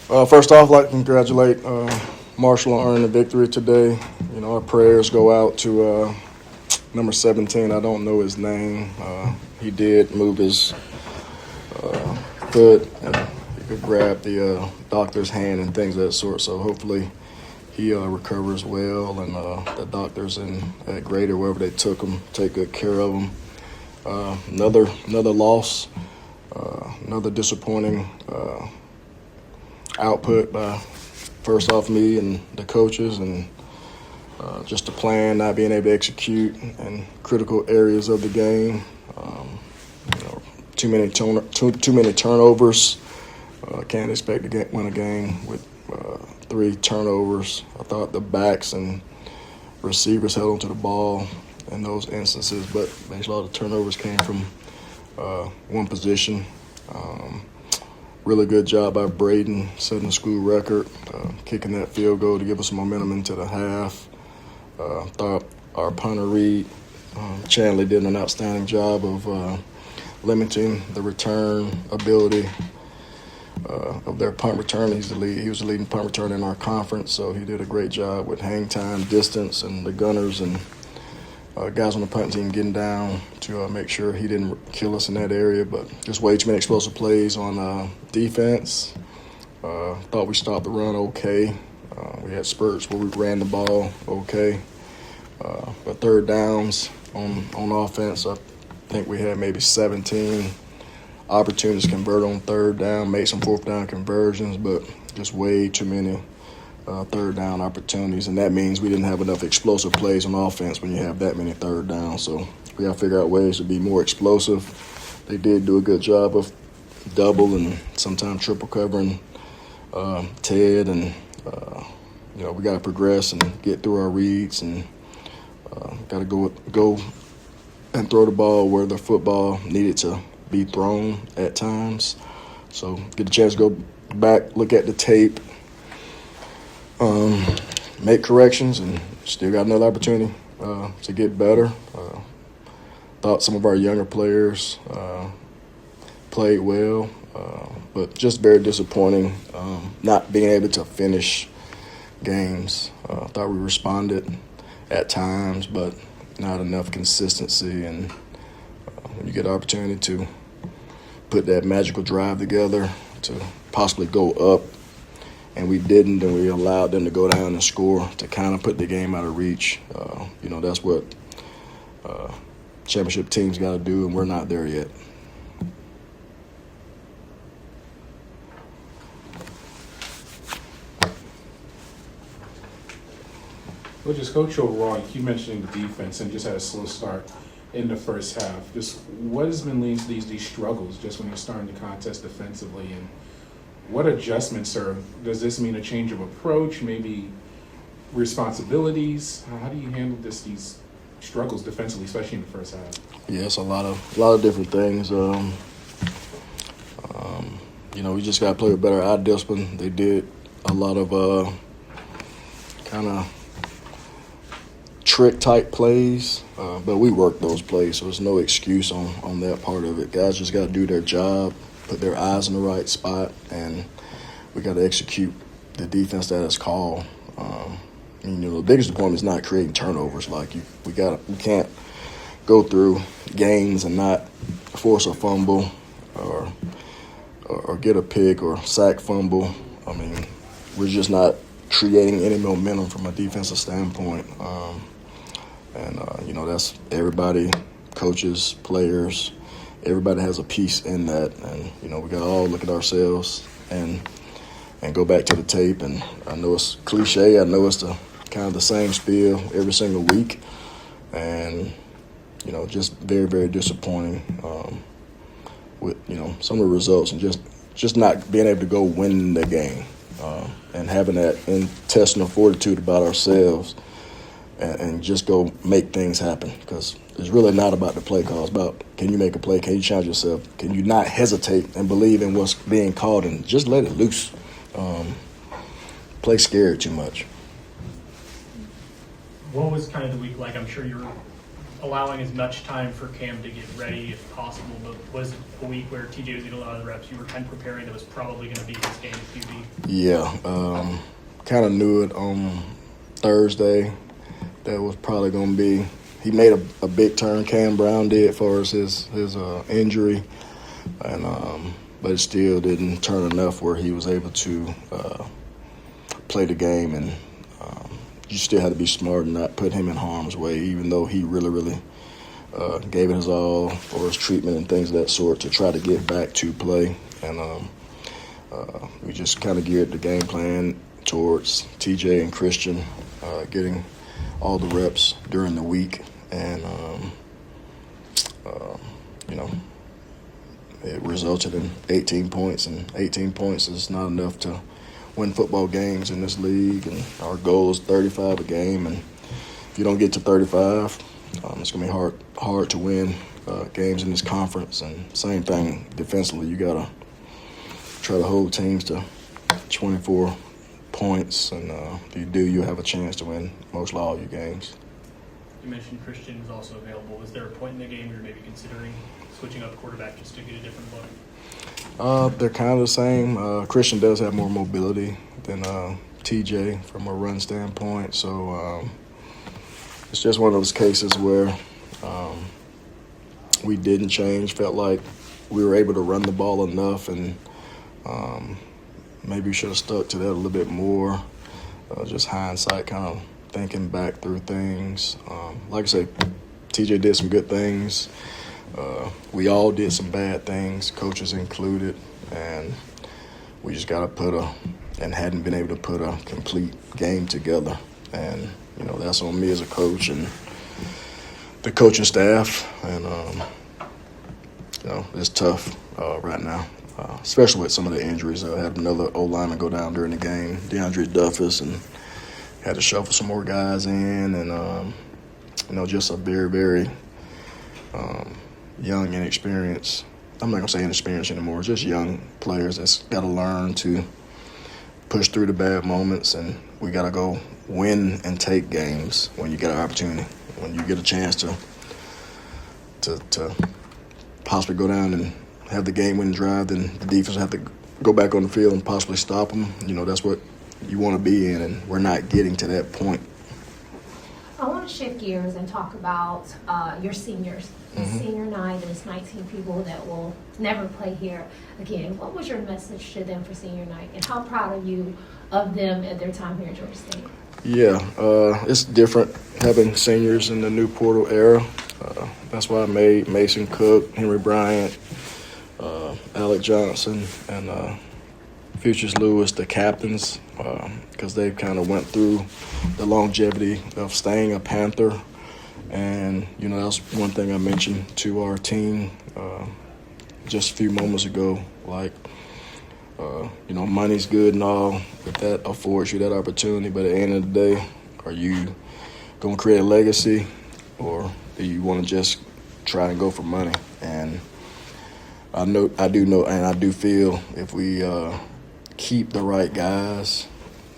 First off, I'd like to congratulate Marshall on earning the victory today. Our prayers go out to number 17. I don't know his name. He did move his foot, and he could grab the doctor's hand and things of that sort. So hopefully he recovers well, and the doctors at Greater, wherever they took him, take good care of him. Another loss, another disappointing output by first off me and the coaches, and just the plan not being able to execute in critical areas of the game. Too many turnovers. Can't expect to win a game with 3 turnovers. I thought the backs and receivers held onto the ball in those instances, but basically all the turnovers came from one position. Really good job by Braden setting the school record, kicking that field goal to give us some momentum into the half. Thought our punter Reed Chandler did an outstanding job of limiting the return ability of their punt return. He was the leading punt return in our conference, so he did a great job with hang time, distance, and the gunners and guys on the punt team getting down to make sure he didn't kill us in that area. But just way too many explosive plays on defense. Thought we stopped the run okay. We had spurts where we ran the ball okay. But third downs on offense, I think we had maybe 17 opportunities to convert on third down, made some fourth down conversions, but just way too many third down opportunities. And that means we didn't have enough explosive plays on offense when you have that many third downs. So we got to figure out ways to be more explosive. They did do a good job of double and sometimes triple covering Ted, and we got to progress and get through our reads, and got to go and throw the ball where the football needed to be thrown at times. So get a chance to go back, look at the tape, make corrections, and still got another opportunity to get better. Thought some of our younger players played well, but just very disappointing not being able to finish games. Thought we responded at times, but not enough consistency. And when you get the opportunity to put that magical drive together to possibly go up, and we didn't, and we allowed them to go down and score to kind of put the game out of reach. That's what championship teams got to do, and we're not there yet. Well, just coach overall, you keep mentioning the defense and just had a slow start in the first half. Just what has been leading to these struggles just when you're starting the contest defensively, and what adjustments does this mean? A change of approach, maybe responsibilities? How do you handle these struggles defensively, especially in the first half? Yeah, it's a lot of different things. We just got to play with better eye discipline. They did a lot of kind of trick-type plays, but we worked those plays, so there's no excuse on that part of it. Guys just got to do their job, put their eyes in the right spot, and we got to execute the defense that is called. The biggest disappointment is not creating turnovers. Like we can't go through games and not force a fumble or get a pick or sack fumble. We're just not creating any momentum from a defensive standpoint. That's everybody, coaches, players. Everybody has a piece in that, and we got to all look at ourselves and go back to the tape. And I know it's cliche. I know it's kind of the same spiel every single week, and just very, very disappointing with some of the results, and just not being able to go win the game, and having that intestinal fortitude about ourselves. And just go make things happen, because it's really not about the play call. It's about, can you make a play? Can you challenge yourself? Can you not hesitate and believe in what's being called and just let it loose? Play scared too much. What was kind of the week like? I'm sure you were allowing as much time for Cam to get ready if possible, but was it a week where TJ was getting a lot of the reps? You were kind of preparing that was probably going to be his game at QB? Yeah, kind of knew it on Thursday. That was probably going to be. He made a big turn. Cam Brown did for us his injury, and but it still didn't turn enough where he was able to play the game. And you still had to be smart and not put him in harm's way, even though he really gave it his all for his treatment and things of that sort to try to get back to play. And we just kind of geared the game plan towards TJ and Christian getting all the reps during the week. And, it resulted in 18 points, and 18 points is not enough to win football games in this league. And our goal is 35 a game, and if you don't get to 35, it's going to be hard to win games in this conference. And same thing defensively, you got to try to hold teams to 24 points, and if you do, you have a chance to win mostly all your games. You mentioned Christian was also available. Was there a point in the game you're maybe considering switching up quarterback just to get a different look? They're kind of the same. Christian does have more mobility than TJ from a run standpoint, so it's just one of those cases where we didn't change. Felt like we were able to run the ball enough, and maybe we should have stuck to that a little bit more. Just hindsight, kind of thinking back through things. Like I say, TJ did some good things. We all did some bad things, coaches included, and we just got to and hadn't been able to put a complete game together. And, that's on me as a coach and the coaching staff. And, it's tough right now, especially with some of the injuries. I had another O-lineman go down during the game, DeAndre Duffus, and had to shuffle some more guys in. And, just a very, very young, inexperienced. I'm not going to say inexperienced anymore. Just young players that's got to learn to push through the bad moments, and we got to go win and take games when you get an opportunity. When you get a chance to possibly go down and have the game-winning drive, then the defense will have to go back on the field and possibly stop them. That's what you want to be in, and we're not getting to that point. I want to shift gears and talk about your seniors. Mm-hmm. Senior night, there's 19 people that will never play here again. What was your message to them for senior night, and how proud are you of them at their time here at Georgia State? Yeah, it's different having seniors in the new portal era. That's why I made Mason Cook, Henry Bryant, Alec Johnson, and Futures Lewis the captains, because they kind of went through the longevity of staying a Panther. And, that's one thing I mentioned to our team just a few moments ago. Like, money's good and all, but that affords you that opportunity. But at the end of the day, are you going to create a legacy, or do you want to just try and go for money? And I do feel if we keep the right guys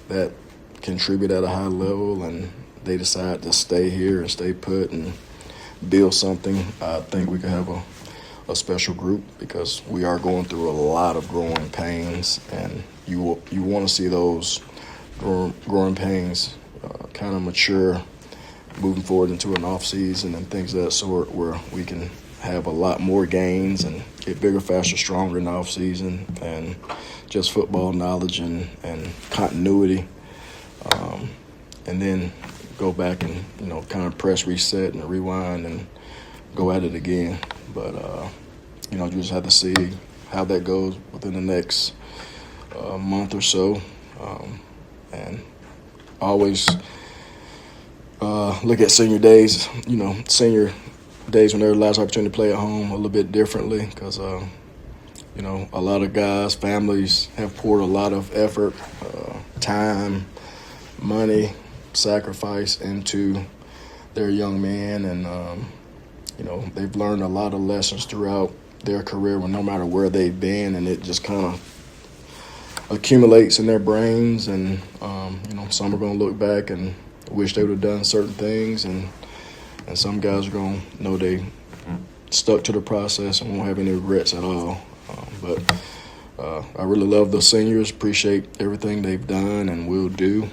that contribute at a high level and they decide to stay here and stay put and build something, I think we could have a special group, because we are going through a lot of growing pains, and you want to see those growing pains kind of mature moving forward into an off season and things of that sort, where we can have a lot more gains and get bigger, faster, stronger in the off season, and just football knowledge and continuity, and then go back and kind of press reset and rewind and go at it again. But you just have to see how that goes within the next month or so, and always look at senior days. Senior days when they're the last opportunity to play at home a little bit differently, because a lot of guys, families have poured a lot of effort, time, money, sacrifice into their young men, and they've learned a lot of lessons throughout their career, no matter where they've been, and it just kind of accumulates in their brains. And some are going to look back and wish they would have done certain things, and some guys are going to know they stuck to the process and won't have any regrets at all. But I really love the seniors, appreciate everything they've done and will do.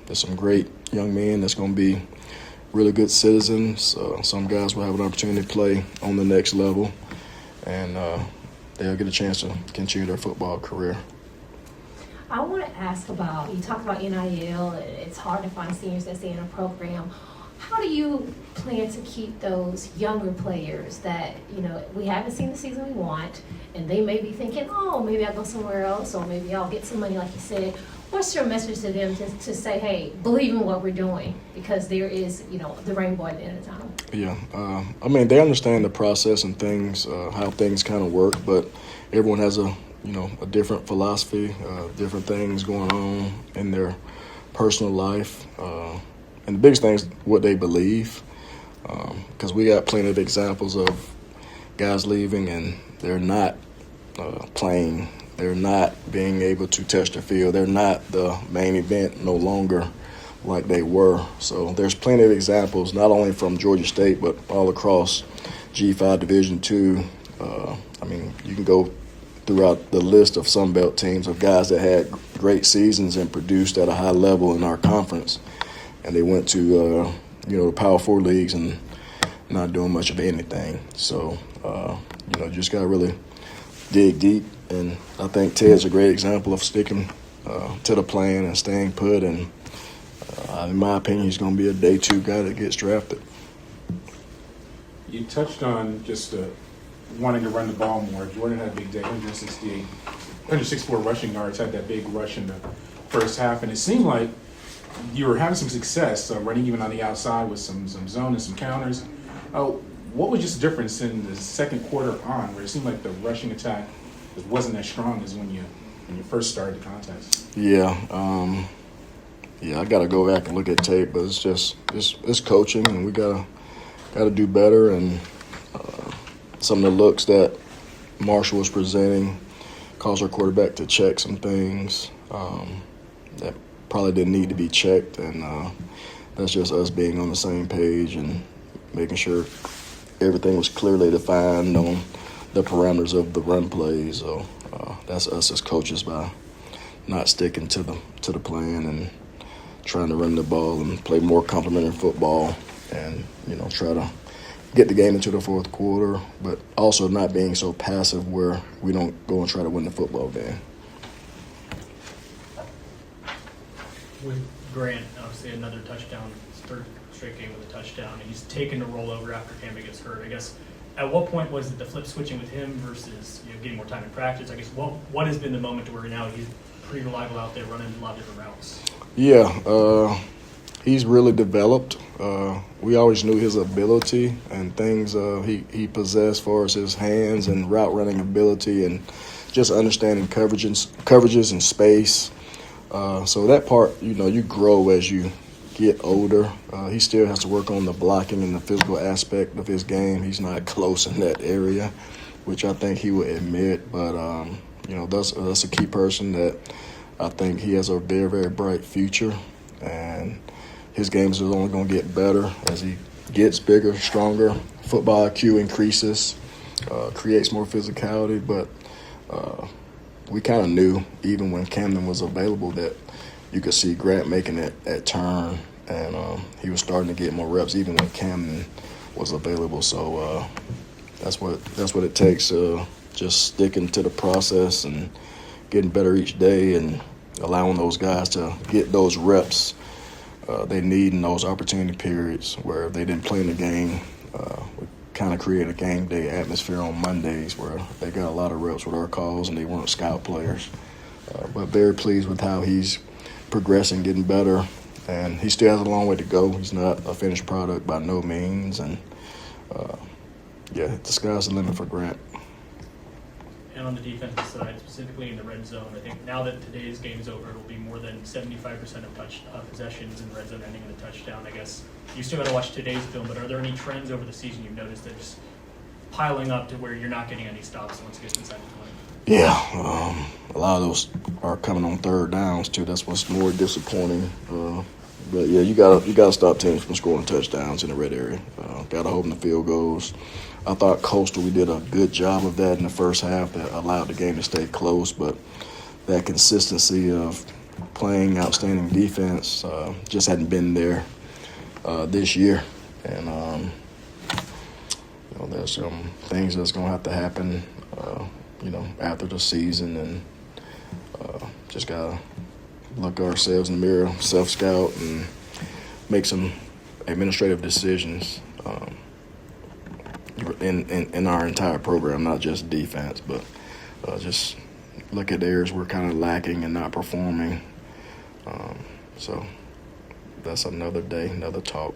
There's some great young men that's going to be really good citizens. Some guys will have an opportunity to play on the next level, and they'll get a chance to continue their football career. I want to ask about, you talked about NIL, it's hard to find seniors that stay in a program. How do you plan to keep those younger players that, we haven't seen the season we want, and they may be thinking, oh, maybe I'll go somewhere else, or maybe I'll get some money, like you said. What's your message to them to say, hey, believe in what we're doing, because there is, the rainbow at the end of the tunnel? Yeah, they understand the process and things, how things kind of work, but everyone has a different philosophy, different things going on in their personal life. And the biggest thing is what they believe, because we got plenty of examples of guys leaving and they're not playing. They're not being able to touch the field. They're not the main event no longer like they were. So there's plenty of examples, not only from Georgia State, but all across G5 Division II. You can go throughout the list of Sun Belt teams of guys that had great seasons and produced at a high level in our conference. And they went to, the Power 4 leagues and not doing much of anything. So, just got to really dig deep. And I think Ted's a great example of sticking to the plan and staying put. And in my opinion, he's going to be a day 2 guy that gets drafted. You touched on just wanting to run the ball more. Jordan had a big day, 164 rushing yards, had that big rush in the first half. And it seemed like you were having some success running even on the outside with some zone and some counters. What was just the difference in the second quarter on, where it seemed like the rushing attack wasn't as strong as when you first started the contest? Yeah, I got to go back and look at tape, but it's just it's coaching, and we gotta do better. And some of the looks that Marshall was presenting caused our quarterback to check some things that probably didn't need to be checked, and that's just us being on the same page and making sure everything was clearly defined on the parameters of the run plays. So that's us as coaches by not sticking to the plan and trying to run the ball and play more complementary football, and try to get the game into the fourth quarter, but also not being so passive where we don't go and try to win the football game. With Grant, obviously another touchdown, his third straight game with a touchdown. He's taken the rollover after Campbell gets hurt. I guess, at what point was it the flip switching with him versus getting more time in practice? I guess what has been the moment to where now he's pretty reliable out there running a lot of different routes? Yeah, he's really developed. We always knew his ability and things he possessed as far as his hands and route running ability and just understanding coverages and space. So that part, you grow as you get older. He still has to work on the blocking and the physical aspect of his game. He's not close in that area, which I think he would admit. But, that's a key person that I think he has a very, very bright future. And his games is only going to get better as he gets bigger, stronger. Football IQ increases, creates more physicality. But we kind of knew, even when Camden was available, that you could see Grant making that turn, and he was starting to get more reps even when Camden was available. So that's what it takes, just sticking to the process and getting better each day and allowing those guys to get those reps they need in those opportunity periods where if they didn't play in the game. We kind of create a game day atmosphere on Mondays where they got a lot of reps with our calls and they weren't scout players. But very pleased with how he's progressing, getting better, and he still has a long way to go. He's not a finished product by no means, and the sky's the limit for Grant. And on the defensive side, specifically in the red zone, I think now that today's game is over, it'll be more than 75% of possessions in red zone ending in a touchdown. I guess you still got to watch today's film, but are there any trends over the season you've noticed that just piling up to where you're not getting any stops once it gets inside the 20? Yeah, a lot of those are coming on third downs too. That's what's more disappointing. But yeah, you gotta stop teams from scoring touchdowns in the red area. Gotta hold them to field goals. I thought Coastal, we did a good job of that in the first half. That allowed the game to stay close, but that consistency of playing outstanding defense just hadn't been there this year. And there's some things that's gonna have to happen, after the season, and just gotta look ourselves in the mirror, self-scout, and make some administrative decisions in our entire program, not just defense, but just look at the areas we're kind of lacking and not performing. So that's another day, another talk.